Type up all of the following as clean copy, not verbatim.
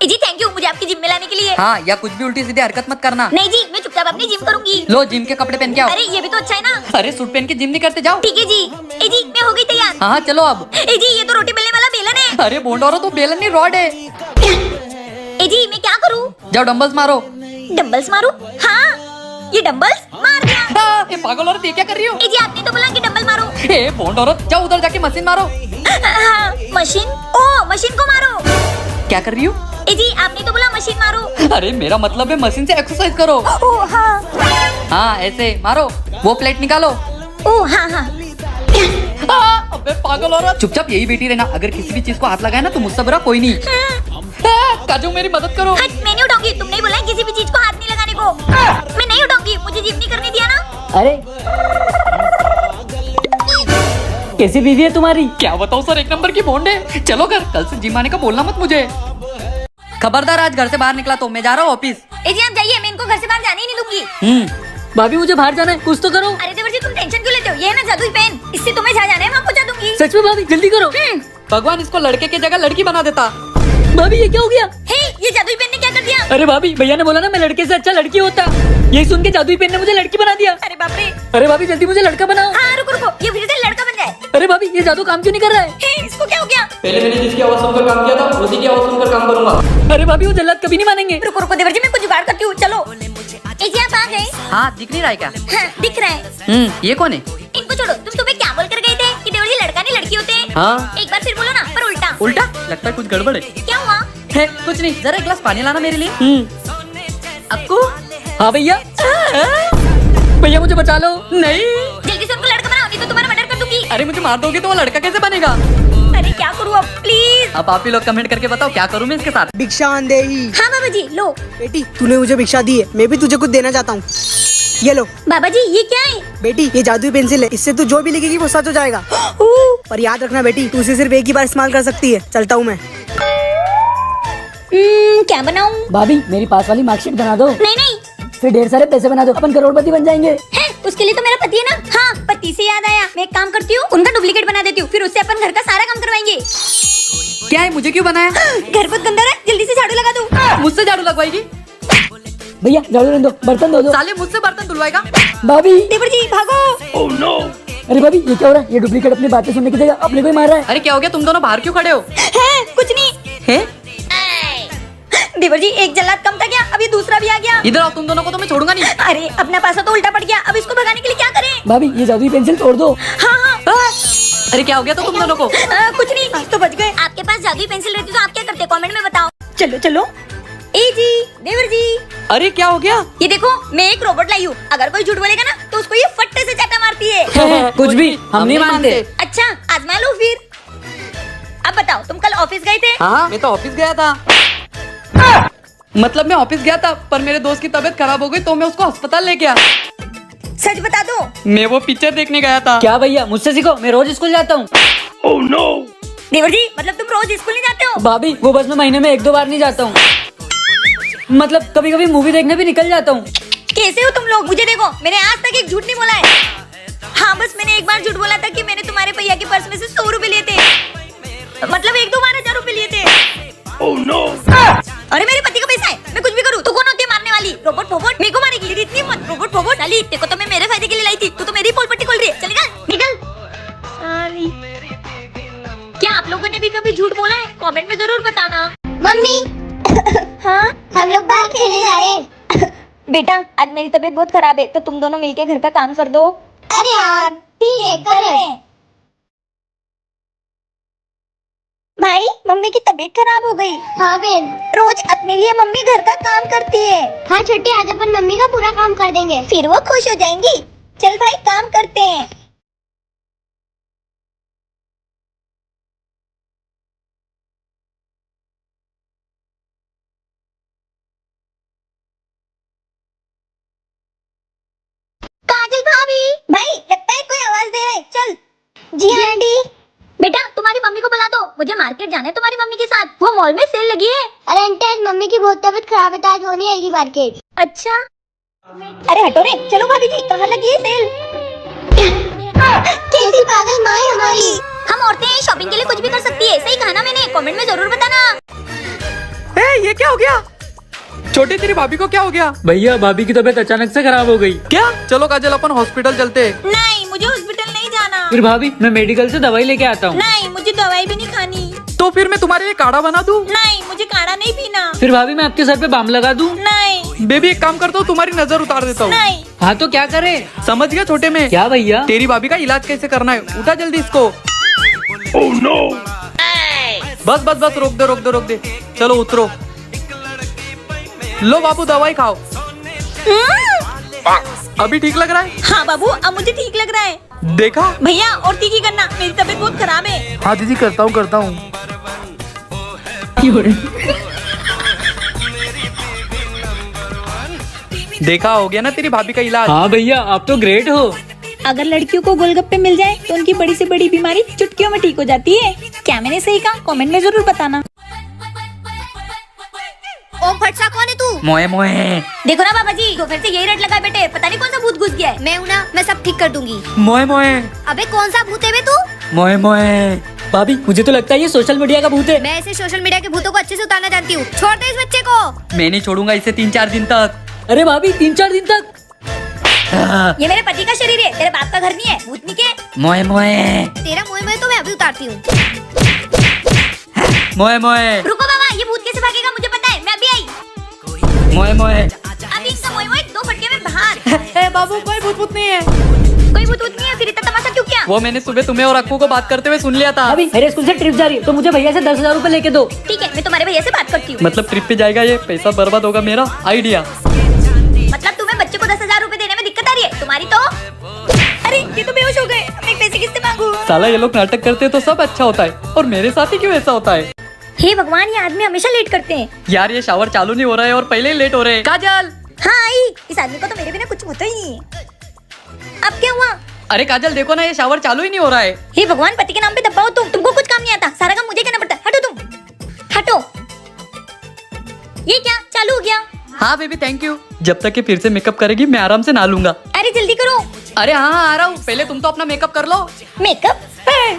Ji thank you मुझे आपकी gym में लाने के लिए। हाँ, या कुछ भी उल्टी सीधी हरकत मत करना। नहीं जी मैं चुपचाप अपनी जिम करूंगी। लो जिम के कपड़े पहन के आओ। अरे ये भी तो अच्छा है ना। अरे सूट पहन के जिम नहीं करते, जाओ। ठीक है जी। ए जी मैं हो गई तैयार। हाँ हाँ चलो अब। ए जी ये तो रोटी बेलने वाला बेलन है। अरे बोंडोरो तो बेलन नहीं रॉड है। ए जी मैं क्या करूँ? जाओ डंबल्स मारो। डंबल्स मारूं? हाँ ये डंबल्स मार दिया। ये पागल औरत ये क्या कर रही हो? ए जी आपने तो बोला कि डंबल मारो। ए बोंड औरत, जाओ उधर जाके मशीन मारो। हाँ, मशीन? ओ मशीन को मारो। क्या कर रही हो? ए जी आपने तो बोला मशीन मारो। अरे मेरा मतलब है मशीन से एक्सरसाइज करो। ओ हाँ। हाँ ऐसे मारो। वो प्लेट निकालो। ओ हाँ हाँ। अबे पागल औरत, चुपचाप यही बैठी रहना। अगर किसी भी चीज को हाथ लगाए ना तो मुझसे बुरा कोई नहीं। काजू मेरी मदद करो। हट मैं नहीं उठाऊंगी। तुमने ही बोला है किसी भी चीज को हाथ नहीं लगाने को। मैं नहीं उठाऊंगी, मुझे जिम नहीं करने दिया ना। अरे कैसी बीवी है तुम्हारी? क्या बताओ सर, एक नंबर की बॉन्ड है। चलो घर, कल से जिम आने का बोलना मत मुझे। खबरदार, आज घर से बाहर निकला तो मैं जा रहा हूँ ऑफिस। ए जी आप जाइए, मैं इनको घर से बाहर जाने ही नहीं दूंगी। भाभी मुझे बाहर जाना है, कुछ तो करो। अरे देवर जी तुम टेंशन क्यों लेते हो? ये है ना जादुई पेन, इससे तुम्हें जहाँ जाना है वहाँ पहुँचा दूंगी। सच में भाभी जल्दी करो। भगवान इसको लड़के की जगह लड़की बना देता। भाभी ये क्या हो गया? हे ये जादुई पेन ने क्या कर दिया? अरे भाभी भैया ने बोला ना मैं लड़के से अच्छा लड़की होता। यही सुन के जादुई पेन ने मुझे लड़की बना दिया। अरे बाप रे। अरे भाभी जल्दी मुझे लड़का बनाओ। हाँ रुको रुको, ये फिर से लड़का बन जाए। अरे भाभी ये जादू काम क्यों नहीं कर रहा है? हे इसको क्या हो गया? पहले मैंने जिसकी आवाज सुनकर काम किया था उसी की आवाज सुनकर काम करूंगा। अरे भाभी वो जल्लाद कभी नहीं मानेंगे। रुको रुको देवर जी मैं कुछ जुगाड़ करती हूँ, चलो। ए जी आप आ गए? हाँ दिख नहीं रहा है क्या? हाँ दिख रहा है। ये कौन है? इनको छोड़ो, तुम सुबह क्या बोल कर गए थे कि देवर जी लड़का नहीं लड़की होते? हाँ। एक बार फिर बोलो ना, पर उल्टा। उल्टा? लगता है कुछ गड़बड़ है। क्या हुआ? है कुछ नहीं, जरा एक गिलास पानी लाना मेरे लिए। अक्कू। हाँ भैया। भैया मुझे बचा लो। नहीं। जल्दी से उनको लड़का बनाओ, नहीं तो तुम्हारा मर्डर कर दूंगी। अरे मुझे मार दोगे तो वो लड़का कैसे बनेगा? अरे क्या करूँ अब, प्लीज। अब आप ही लोग कमेंट करके बताओ क्या करूँ मैं इसके साथ। भिक्षा अंधेरी। हाँ बाबा जी लो। बेटी तूने मुझे भिक्षा दी है, मैं भी तुझे कुछ देना चाहता हूँ। ये लो। बाबा जी ये क्या है? बेटी ये जादुई पेंसिल है, इससे तू जो भी लिखेगी वो सच हो जाएगा। पर याद रखना बेटी, तू इसे सिर्फ एक ही बार इस्तेमाल कर सकती है। चलता हूँ मैं। क्या बनाऊं? भाभी मेरी पास वाली मार्कशीट बना दो। नहीं नहीं। फिर ढेर सारे पैसे बना दो, अपन करोड़पति बन जाएंगे। है उसके लिए तो मेरा पति है ना। हाँ पति से याद आया, मैं एक काम करती हूँ, उनका डुप्लीकेट बना देती हूँ, फिर उससे अपन घर का सारा काम करवाएंगे। क्या है, मुझे क्यों बनाया? घर बहुत गंदा है, जल्दी से झाड़ू लगा दो। मुझसे झाड़ू लगवाएगी? भैया झाड़ू रहने दो, बर्तन धो दो। साले मुझसे बर्तन धुलवाएगा? भाभी। देवर जी भागो। Oh no. अरे भाभी ये क्या हो रहा है? ये डुप्लीकेट अपनी बातें सुनने की जगह अपने को ही मार रहा है। अरे क्या हो गया, तुम दोनों बाहर क्यों खड़े हो? है कुछ नहीं है? देवर जी एक जल्लाद कम था क्या? अभी दूसरा भी आ गया। इधर आओ, तुम दोनों को तो मैं छोड़ूंगा नहीं। अरे अपना पासा तो उल्टा पड़ गया, अब इसको भगाने के लिए क्या करें? भाभी ये जादुई पेंसिल तोड़ दो। हाँ हाँ। अरे क्या हो गया तो तुम दोनों को? कुछ नहीं, आज तो बच गए। आपके पास जादुई पेंसिल रहती तो आप क्या करते? कमेंट में बताओ। चलो चलो। ए जी देवर जी। अरे क्या हो गया? ये देखो मैं एक रोबोट लाई हूँ, अगर कोई झूठ बोलेगा ना तो उसको ये फट्टे से चाटा मारती है। कुछ भी हम नहीं मानते। अच्छा आजमा लो फिर। अब बताओ तुम कल ऑफिस गए थे? हाँ मैं तो ऑफिस गया था। मतलब मैं ऑफिस गया था पर मेरे दोस्त की तबीयत खराब हो गई तो मैं उसको अस्पताल ले गया। सच बता दो। मैं वो पिक्चर देखने गया था। क्या भैया मुझसे सीखो, मैं रोज स्कूल जाता हूँ। Oh no. देवर जी मतलब तुम रोज स्कूल नहीं जाते हो? भाभी वो बस मैं महीने में 1-2 बार नहीं जाता हूँ। मतलब कभी कभी मूवी देखने भी निकल जाता हूँ। कैसे हो तुम लोग? मुझे देखो, मैंने आज तक एक झूठ नहीं बोला है। हाँ बस मैंने एक बार झूठ बोला था कि मैंने तुम्हारे भैया के पर्स में से 100 रुपए लिए थे, मतलब 1-2 बार 1000 रुपए लिए थे। Oh no. अरे मेरे पति का पैसा है, मैं कुछ भी करूँ। तू कौन होती है मारने वाली? रोबोट फोबोट मेरे को मारेगी? इतनी मत रोबोट फोबोट साली, देखो तो मैं मेरे फायदे के लिए लाई थी, तू तो मेरी पोल पट्टी खोल रही है। चल निकल निकल साली। क्या आप लोगों ने भी कभी झूठ बोला है? कमेंट में जरूर बताना। मम्मी। हाँ हम लोग बाहर खेलने जा रहे हैं। बेटा आज मेरी तबीयत बहुत खराब है तो तुम दोनों मिलके घर का काम कर दो। अरे यार ठीक है कर रहे हैं। भाई मम्मी की तबीयत खराब हो गई। हाँ बहन। रोज अपने लिए मम्मी घर का काम करती है। हाँ छोटी आज अपन मम्मी का पूरा काम कर देंगे। फिर वो खुश हो जाएंगी। चल भाई काम करते हैं। काजल भाभी। भाई लगता है कोई आवाज दे रहा है, चल। जी हाँ आंटी। बेटा तुम्हारी मम्मी को बुला दो, मुझे मार्केट जाना है तुम्हारी मम्मी के साथ, वो मॉल में सेल लगी है। अरे आंटी आज मम्मी की बहुत तबीयत खराब है तो आज वो नहीं आएगी मार्केट। अच्छा अरे हटो रे, चलो भाभी जी कहाँ लगी है सेल? कैसी पागल माँ है हमारी। हम औरतें शॉपिंग के लिए कुछ भी कर सकती है, सही कहा ना मैंने? कमेंट में जरूर बताना। ये क्या हो गया? छोटी तेरी भाभी को क्या हो गया? भैया भाभी की तबीयत अचानक से खराब हो गई। क्या? चलो काजल अपन हॉस्पिटल चलते। नहीं, मुझे हॉस्पिटल नहीं जाना। फिर भाभी मैं मेडिकल से दवाई लेके आता हूँ। नहीं, मुझे दवाई भी नहीं खानी। तो फिर मैं तुम्हारे लिए काढ़ा बना दूं? नहीं, मुझे काढ़ा नहीं पीना। फिर भाभी मैं आपके सर पे बाम लगा दूँ। नहीं बेबी एक काम करता हूँ, तुम्हारी नजर उतार देता हूँ। नहीं। हाँ तो क्या करे? समझ गया छोटे में? क्या भैया? तेरी भाभी का इलाज कैसे करना है, उठा जल्दी इसको। बस बस बस, रोक दे। चलो उतरो। लो बाबू दवाई खाओ। अभी ठीक लग रहा है? हाँ बाबू, अब मुझे ठीक लग रहा है। देखा? भैया और तीखी करना, मेरी तबीयत बहुत खराब है। हाँ दीदी करता हूँ। देखा, हो गया ना तेरी भाभी का इलाज। हाँ भैया आप तो ग्रेट हो। अगर लड़कियों को गोलगप्पे मिल जाए तो उनकी बड़ी से बड़ी बीमारी चुटकियों में ठीक हो जाती है। क्या मैंने सही कहा? कमेंट में जरूर बताना। ओम फटसा कौन है तू? मोए मोए। देखो ना बाबा जी, दोपहर से यही रट लगा है बेटे, पता नहीं कौन सा भूत घुस गया है। मैं हूँ ना, मैं सब ठीक कर दूंगी। मोए मोए। अबे कौन सा भूत है बे तू? मोए मोए। भाभी मुझे तो लगता है ये सोशल मीडिया का भूत है। मैं ऐसे सोशल मीडिया के भूतों को अच्छे से उतारना जानती हूँ। छोड़ दे इस बच्चे को। मैं नहीं छोड़ूंगा इसे 3-4 दिन तक। अरे भाभी 3-4 दिन तक? ये मेरे पति का शरीर है, तेरे बाप का घर नहीं है। भूतनी के मोए मोए। तेरा मोए मोए तो मैं अभी उतारती हूँ। मोए मोए। रुको बाबा, ये भूत कैसे भागेगा मुझे पता है, मैं अभी आई। मोए मोए। अभी इनका मोए मोए 2 फटके में बाहर। बाबू कोई भूत नहीं है। कोई भूत नहीं है, फिर इतना तमाशा क्यों किया? वो मैंने सुबह तुम्हें और अक्कू को बात करते हुए सुन लिया था। अभी मेरे स्कूल से ट्रिप जा रही है तो मुझे भैया से 10,000 रूपए लेके दो। ठीक है, मैं तुम्हारे भैया से बात करती हूँ। मतलब ट्रिप पे जाएगा ये, पैसा बर्बाद होगा मेरा। आइडिया। मतलब तुम्हें बच्चे को 10,000 रूपए देने में दिक्कत आ रही है? तुम्हारी तो अरे ये तो बेहोश हो गए। मैं पैसे किससे मांगू? साला ये लोग नाटक करते हैं तो सब अच्छा होता है, और मेरे साथ ही क्यों ऐसा होता है? हे भगवान, ये आदमी हमेशा लेट करते हैं। यार ये शावर चालू नहीं हो रहा है और पहले ही लेट हो रहे हैं। काजल। हाँ आई। इस आदमी को तो मेरे बिना कुछ होता ही नहीं है। अब क्या हुआ? अरे काजल देखो ना, ये शावर चालू ही नहीं हो रहा है। हे भगवान, पति के नाम पे दबाओ तुमको कुछ काम नहीं आता, सारा काम मुझे करना पड़ता है। हटो तुम, हटो। ये क्या चालू हो गया? हाँ बेबी थैंक यू। जब तक ये फिर से मेकअप करेगी मैं आराम से नहा लूंगा। अरे जल्दी करो। अरे हाँ आ रहा हूँ, पहले तुम तो अपना मेकअप कर लो। मेकअप?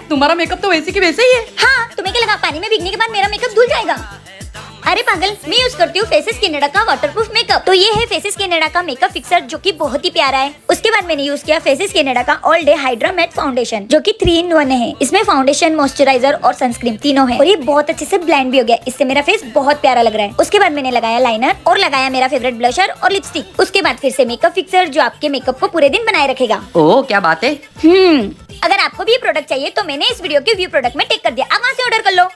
तुम्हारा मेकअप तो वैसे की वैसे ही है। हाँ, तुम्हें क्या लगा पानी में भीगने के बाद मेरा मेकअप धुल जाएगा? अरे पागल, मैं यूज करती हूँ फेसेस कैनेडा का वाटरप्रूफ मेकअप। तो ये है फेसेस कैनेडा का मेकअप फिक्सर, जो कि बहुत ही प्यारा है। उसके बाद मैंने यूज किया फेसेस कैनेडा का all day hydra matte foundation, जो कि 3-in-1 है। इसमें फाउंडेशन, मॉइस्चराइजर और सनस्क्रीन तीनों है, और ये बहुत अच्छे से ब्लेंड भी हो गया। इससे मेरा फेस बहुत प्यारा लग रहा है। उसके बाद मैंने लगाया लाइनर और लगाया मेरा फेवरेट ब्लशर और लिपस्टिक। उसके बाद फिर से मेकअप फिक्सर, जो आपके मेकअप को पूरे दिन बनाए रखेगा। ओह क्या बात है। अगर आपको भी ये प्रोडक्ट चाहिए तो मैंने इस वीडियो के व्यू प्रोडक्ट में टिक कर दिया, आप वहाँ से ऑर्डर कर लो।